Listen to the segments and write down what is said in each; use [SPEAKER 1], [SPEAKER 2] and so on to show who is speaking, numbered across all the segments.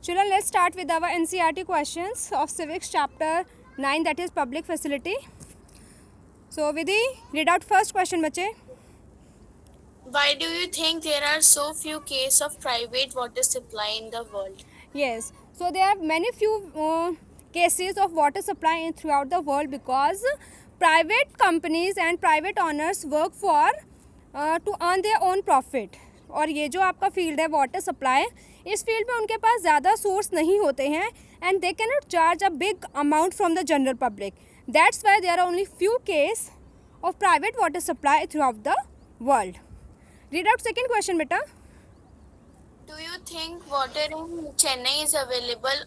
[SPEAKER 1] Children, let's start with our NCERT questions of Civics Chapter 9, that is Public Facility. So, Vidhi, read out first question, bache.
[SPEAKER 2] Why do you think there are so few cases of private water supply in the world?
[SPEAKER 1] Yes, so there are many few cases of water supply throughout the world because private companies and private owners work for to earn their own profit. और ये जो आपका field है water supply, इस field में उनके पास ज़्यादा source नहीं होते हैं and they can not charge a big amount from the general public. That's why there are only few case of private water supply throughout the world. Read out second question बेटा.
[SPEAKER 2] Do you think water in Chennai is available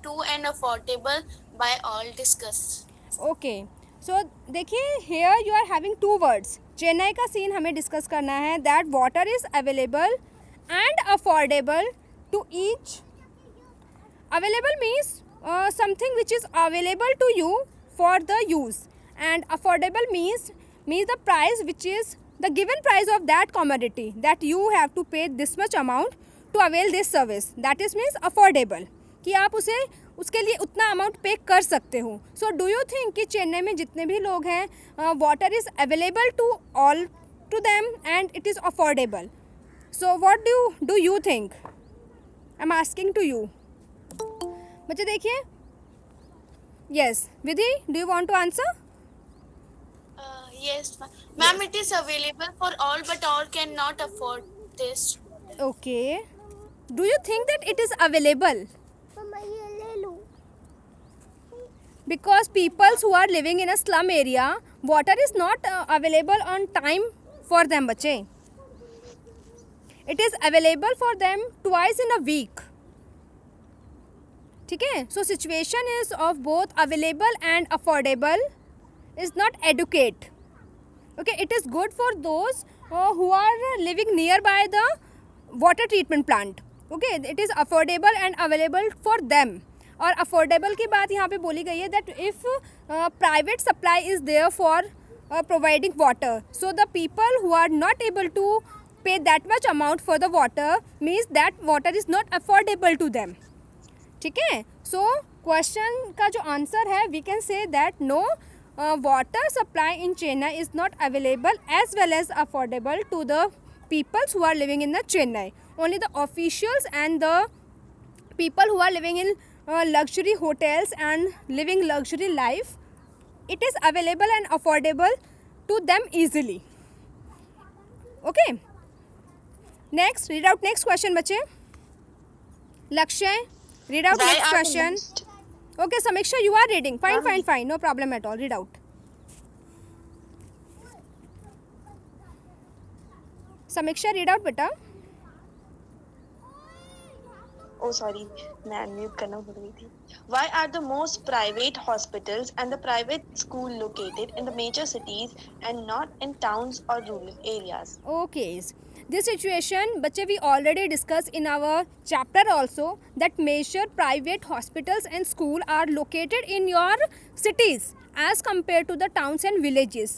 [SPEAKER 2] to and affordable by all? Discuss.
[SPEAKER 1] Okay so देखिए here you are having two words. Chennai का scene हमें discuss करना है that water is available and affordable to each. Available means something which is available to you for the use and affordable means the price which is the given price of that commodity that you have to pay this much amount to avail this service. That is means affordable कि आप उसे उसके लिए उतना amount पे कर सकते हो. सो डू यू थिंक कि चेन्नई में जितने भी लोग हैं water is available to all to them and it is affordable. So what do you think? I am asking to you. बच्चे देखिए. Yes Vidhi, do you want to answer?
[SPEAKER 2] Yes, ma'am. It is available for all, but all cannot afford this.
[SPEAKER 1] Okay. Do you think that it is available? Because people who are living in a slum area, water is not available on time for them बच्चे. It is available for them twice in a week. ठीक है. So situation is of both available and affordable is not adequate. Okay, it is good for those who are living nearby the water treatment plant. Okay, it is affordable and available for them. और affordable की बात यहाँ पे बोली गई है that if private supply is there for providing water, so the people who are not able to pay that much amount for the water means that water is not affordable to them. ठीक है. So question का जो answer है we can say that no water supply in Chennai is not available as well as affordable to the peoples who are living in the Chennai. Only the officials and the people who are living in luxury hotels and living luxury life, it is available and affordable to them easily. Okay, next read out next question बच्चे. Lakshay, read out
[SPEAKER 2] Why
[SPEAKER 1] next
[SPEAKER 2] are
[SPEAKER 1] question.
[SPEAKER 2] most-
[SPEAKER 1] Okay, Samiksha, you are reading. Fine, no problem at all. Read out. Samiksha, read out beta.
[SPEAKER 3] Oh, sorry, मैं unmute करना भूल गई थी. Why are the most private hospitals and the private school located in the major cities and not in towns or rural areas?
[SPEAKER 1] Okay, this situation बच्चे we already discussed in our chapter also that major private hospitals and school are located in your cities as compared to the towns and villages.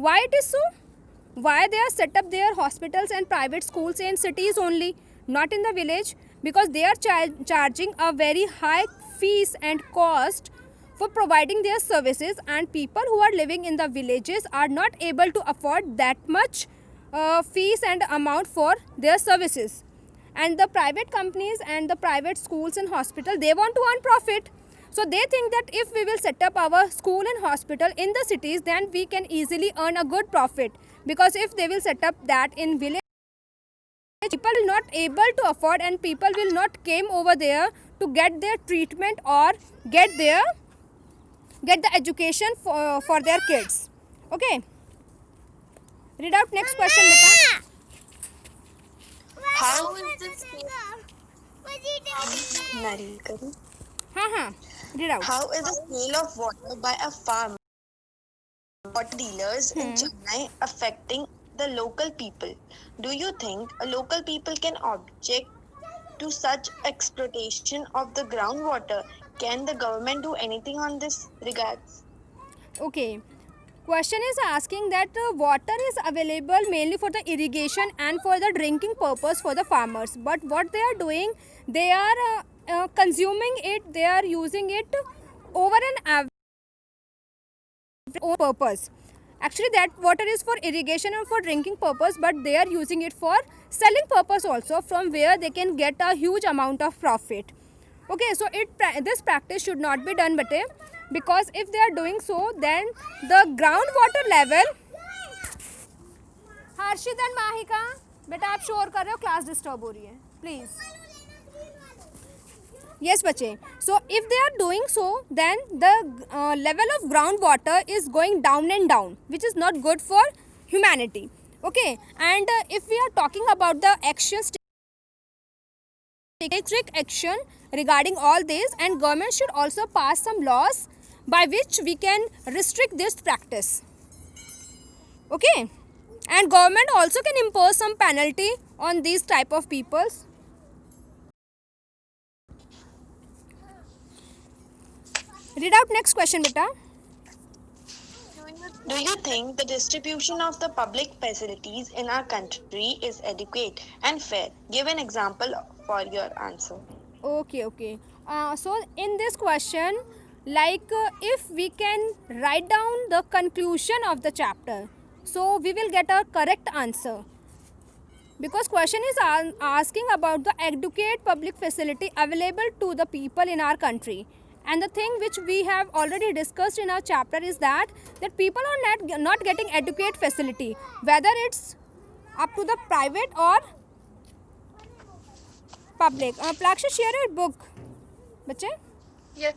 [SPEAKER 1] Why it is so? Why they are set up their hospitals and private schools in cities only, not in the village? Because they are charging a very high fees and cost for providing their services, and people who are living in the villages are not able to afford that much fees and amount for their services. And the private companies and the private schools and hospital, they want to earn profit. So they think that if we will set up our school and hospital in the cities, then we can easily earn a good profit. Because if they will set up that in village, people will not able to afford and people will not came over there to get their treatment or get the education for their kids. Okay, read out next question beta.
[SPEAKER 2] How is this?
[SPEAKER 3] मैं read करूँ.
[SPEAKER 1] हाँ read out.
[SPEAKER 3] How is the sale of water by a farmer, water dealers in Chennai affecting the local people? Do you think a local people can object to such exploitation of the groundwater? Can the government do anything on this regards?
[SPEAKER 1] Okay, question is asking that water is available mainly for the irrigation and for the drinking purpose for the farmers, but what they are doing, they are consuming it, they are using it over an average own purpose. Actually, that water is for irrigation and for drinking purpose, but they are using it for selling purpose also, from where they can get a huge amount of profit. Okay, so this practice should not be done, bete, because if they are doing so, then the groundwater level. Harshit and Mahika, बेटा आप शोर कर रहे हो, class disturb हो रही है, please. Yes, bache. So if they are doing so, then the level of groundwater is going down and down, which is not good for humanity. Okay, and if we are talking about the actions, take strict action regarding all this, and government should also pass some laws by which we can restrict this practice. Okay, and government also can impose some penalty on these type of peoples. Read out next question, beta.
[SPEAKER 3] Do you think the distribution of the public facilities in our country is adequate and fair? Give an example for your answer.
[SPEAKER 1] Okay. So in this question, like if we can write down the conclusion of the chapter, so we will get a correct answer. Because question is asking about the adequate public facility available to the people in our country. And the thing which we have already discussed in our chapter is that people are not getting adequate facility, whether it's up to the private or public. Plaksha, share your book. Bache?
[SPEAKER 2] Yes.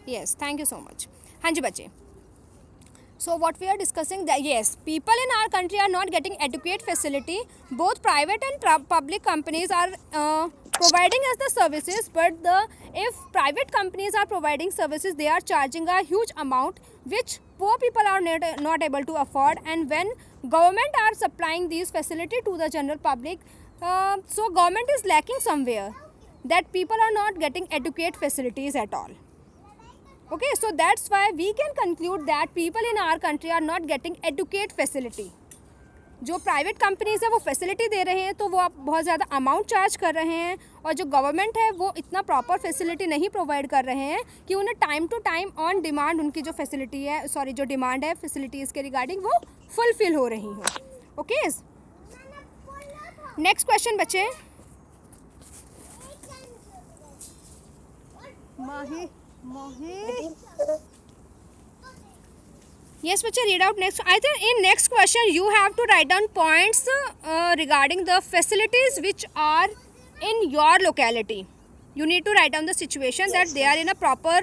[SPEAKER 1] Yes, thank you so much. Hanji bache. So what we are discussing, that yes, people in our country are not getting adequate facility. Both private and public companies are providing us the services, but if private companies are providing services, they are charging a huge amount which poor people are not able to afford. And when government are supplying these facility to the general public, so government is lacking somewhere, that people are not getting adequate facilities at all. Okay, so that's why we can conclude that people in our country are not getting adequate facility. जो private companies है वो facility दे रहे हैं, तो वो आप बहुत ज़्यादा अमाउंट चार्ज कर रहे हैं, और जो गवर्नमेंट है वो इतना प्रॉपर फैसिलिटी नहीं प्रोवाइड कर रहे हैं कि उन्हें time to time on demand उनकी जो फैसिलिटी है, सॉरी जो डिमांड है फैसिलिटीज़ के रिगार्डिंग, वो फुलफिल हो रही हैं. ओके, नेक्स्ट क्वेश्चन बच्चे. Yes, bacha, read out next. I think in next question you have to write down points regarding the facilities which are in your locality. You need to write down the situation, that they are in a proper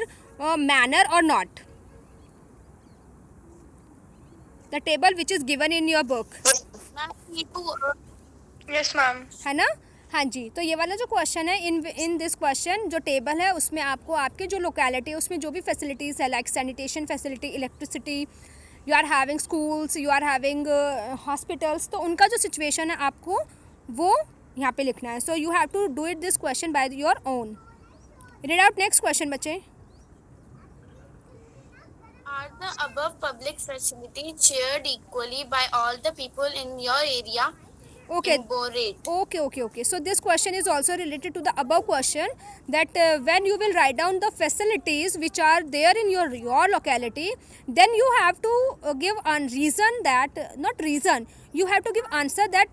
[SPEAKER 1] manner or not. The table which is given in your book.
[SPEAKER 2] Yes, ma'am.
[SPEAKER 1] है ना. हाँ जी, तो ये वाला जो question है, in this question जो table है उसमें आपको आपके जो लोकेलिटी है उसमें जो भी फैसिलिटीज़ है, like sanitation facility, electricity, you are having schools, you are having hospitals, तो उनका जो सिचुएशन है आपको वो यहाँ पे लिखना है. So you have to do it this question by your own. Read out next question बच्चे.
[SPEAKER 2] Are the above public facilities shared equally by all the people in your area?
[SPEAKER 1] Okay.
[SPEAKER 2] In both rate.
[SPEAKER 1] Okay. So this question is also related to the above question, that when you will write down the facilities which are there in your locality, then you have to give a reason, that not reason, you have to give answer that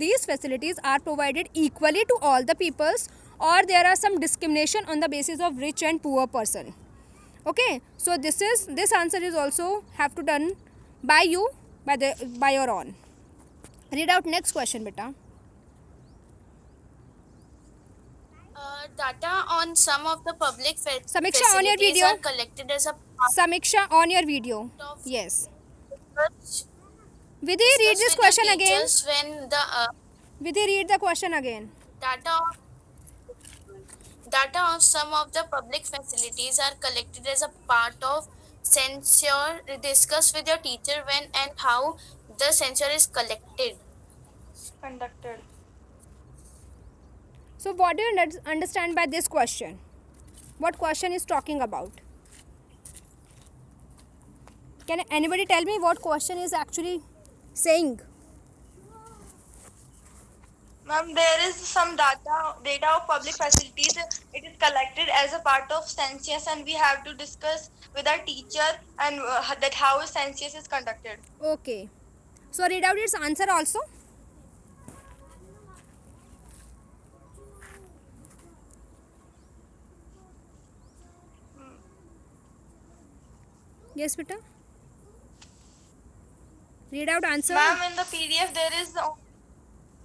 [SPEAKER 1] these facilities are provided equally to all the peoples, or there are some discrimination on the basis of rich and poor person. Okay, so this answer is also have to done by you, by your own. Read out next question, beta.
[SPEAKER 2] Data on some of the public
[SPEAKER 1] Samiksha, on your
[SPEAKER 2] facilities
[SPEAKER 1] video.
[SPEAKER 2] are collected as a part
[SPEAKER 1] Samiksha, on your video.
[SPEAKER 2] of
[SPEAKER 1] Yes.
[SPEAKER 2] research
[SPEAKER 1] Vidhi, read this
[SPEAKER 2] discussed with the
[SPEAKER 1] question again.
[SPEAKER 2] teachers when the
[SPEAKER 1] Vidhi, read the question again.
[SPEAKER 2] data of some of the public facilities are collected as a part of censure discussed with your teacher when and how the censure is conducted.
[SPEAKER 1] So what do you understand by this question? What question is talking about? Can anybody tell me what question is actually saying?
[SPEAKER 4] Ma'am, there is some data of public facilities. It is collected as a part of census, and we have to discuss with our teacher and that how census is conducted.
[SPEAKER 1] Okay. So read out its answer also. Yes, beta. Read out answer.
[SPEAKER 4] Ma'am, in the PDF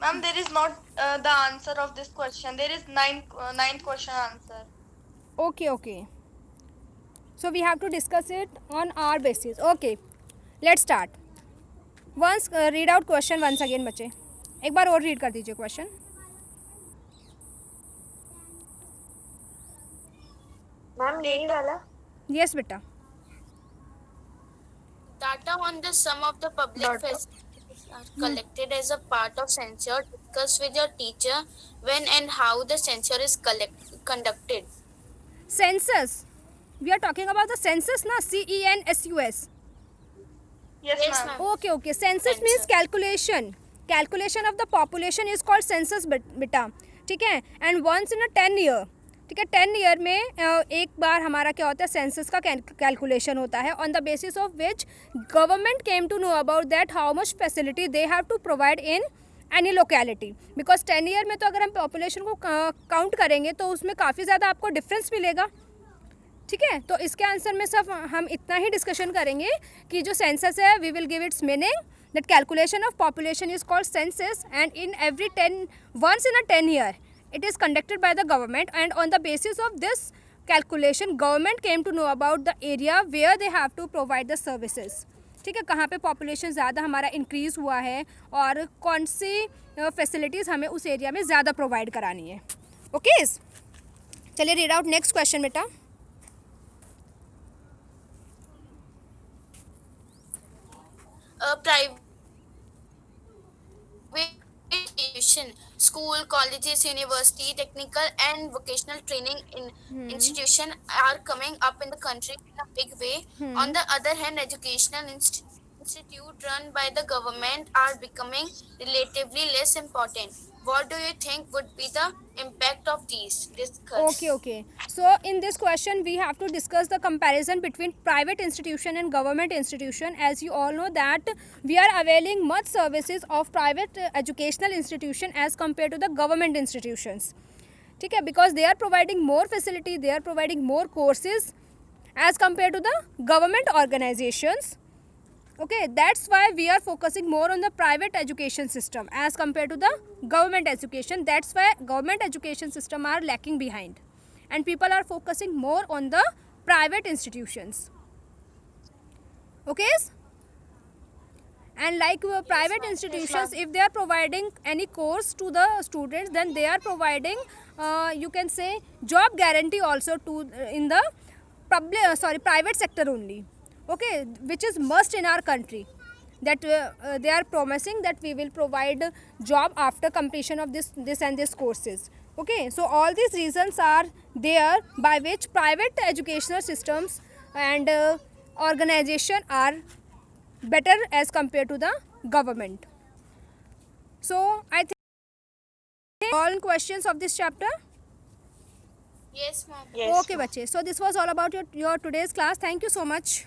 [SPEAKER 4] ma'am, there is not the answer of this question. There is ninth question answer.
[SPEAKER 1] Okay, okay. So we have to discuss it on our basis. Okay. Let's start. Once read out question once again बच्चे. एक बार और read कर दीजिए question.
[SPEAKER 3] Ma'am यही वाला
[SPEAKER 1] Yes, beta.
[SPEAKER 2] Data on the sum of the public facilities are collected as a part of censure. Discuss with your teacher when and how the censure is conducted.
[SPEAKER 1] Census. We are talking about the census, na? CENSUS.
[SPEAKER 4] Yes,
[SPEAKER 2] Yes,
[SPEAKER 4] ma'am.
[SPEAKER 2] ma'am.
[SPEAKER 1] Okay, okay. Census means
[SPEAKER 2] Census.
[SPEAKER 1] calculation. Calculation of the population is called census, बेटा. ठीक है. And once in a 10 year. ठीक है. 10 year में एक बार हमारा क्या होता है, सेंसस का कैलकुलेशन होता है, on the basis of which government came to know about that how much facility they have to provide in any locality. Because 10 year में तो अगर हम पॉपुलेशन को काउंट करेंगे तो उसमें काफ़ी ज़्यादा आपको डिफरेंस मिलेगा. ठीक है. तो इसके आंसर में सब हम इतना ही डिस्कशन करेंगे कि जो सेंसस है, we will give its meaning that calculation of population is called census, and in every 10 once in a 10 year it is conducted by the government, and on the basis of this calculation government came to know about the area where they have to provide the services. ठीक है. कहाँ पे population ज़्यादा हमारा increase हुआ है और कौन सी फैसिलिटीज़ हमें उस एरिया में ज़्यादा प्रोवाइड करानी है. ओके. चलिए रीड आउट नेक्स्ट क्वेश्चन बेटा.
[SPEAKER 2] A private institution, school, colleges, university, technical and vocational training institution are coming up in the country in a big way. On the other hand, educational institute run by the government are becoming relatively less important. What do you think would be the impact of these? Discuss.
[SPEAKER 1] Okay, okay. So in this question we have to discuss the comparison between private institution and government institution. As you all know that we are availing much services of private educational institution as compared to the government institutions. ठीक है. Because they are providing more facility, they are providing more courses as compared to the government organizations. Okay, that's why we are focusing more on the private education system as compared to the government education. That's why government education system are lacking behind, and people are focusing more on the private institutions. Okay. And like private institutions, if they are providing any course to the students, then they are providing you can say job guarantee also to in the private sector only. Okay, which is must in our country, that they are promising that we will provide job after completion of this and this courses. Okay, so all these reasons are there by which private educational systems and organization are better as compared to the government. So I think all questions of this chapter.
[SPEAKER 2] Yes, ma'am.
[SPEAKER 3] Yes,
[SPEAKER 1] Okay, bache. So this was all about your today's class. Thank you so much.